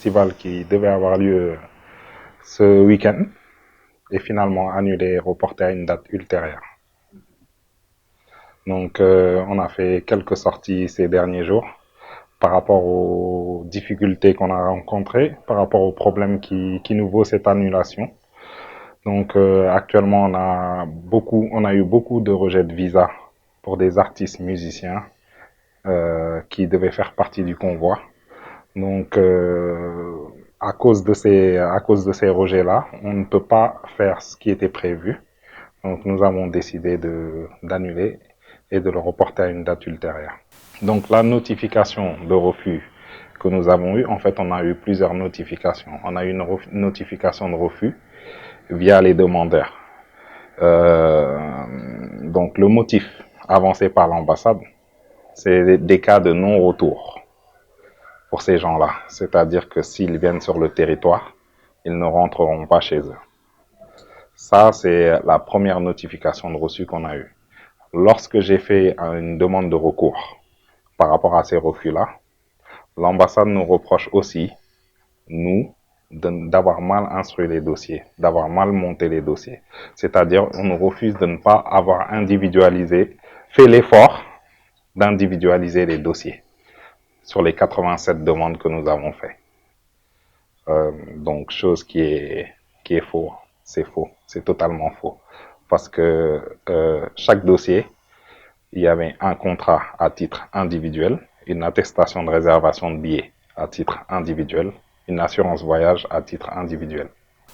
festival qui devait avoir lieu ce week-end est finalement annulé et reporté à une date ultérieure. Donc, on a fait quelques sorties ces derniers jours par rapport aux difficultés qu'on a rencontrées, par rapport aux problèmes qui nous vaut cette annulation. Donc, actuellement, on a eu beaucoup de rejets de visa pour des artistes musiciens qui devaient faire partie du convoi. Donc, à cause de ces rejets-là, on ne peut pas faire ce qui était prévu. Donc, nous avons décidé d'annuler et de le reporter à une date ultérieure. Donc, la notification de refus que nous avons eue, en fait, on a eu plusieurs notifications. On a eu une notification de refus via les demandeurs. Donc, le motif avancé par l'ambassade, c'est des cas de non-retour pour ces gens-là. C'est-à-dire que s'ils viennent sur le territoire, ils ne rentreront pas chez eux. Ça, c'est la première notification de reçu qu'on a eue. Lorsque j'ai fait une demande de recours par rapport à ces refus-là, l'ambassade nous reproche aussi, nous, d'avoir mal instruit les dossiers, d'avoir mal monté les dossiers. C'est-à-dire, on nous refuse de ne pas avoir individualisé, fait l'effort d'individualiser les dossiers sur les 87 demandes que nous avons faites. Donc, chose qui est faux. C'est faux. C'est totalement faux. Parce que chaque dossier, il y avait un contrat à titre individuel, une attestation de réservation de billets à titre individuel, une assurance voyage à titre individuel.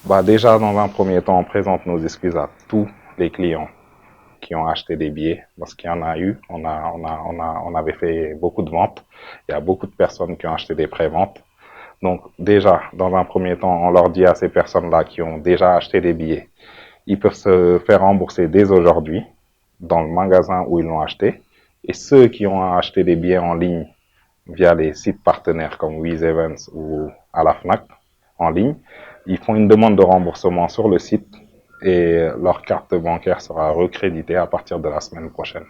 Bah déjà, dans un premier temps, on présente nos excuses à tous les clients qui ont acheté des billets, parce qu'il y en a eu. On avait fait beaucoup de ventes. Il y a beaucoup de personnes qui ont acheté des préventes. Donc déjà, dans un premier temps, on leur dit à ces personnes-là qui ont déjà acheté des billets, ils peuvent se faire rembourser dès aujourd'hui dans le magasin où ils l'ont acheté. Et ceux qui ont acheté des billets en ligne via les sites partenaires comme Wizz Events ou à la Fnac en ligne, ils font une demande de remboursement sur le site et leur carte bancaire sera recréditée à partir de la semaine prochaine.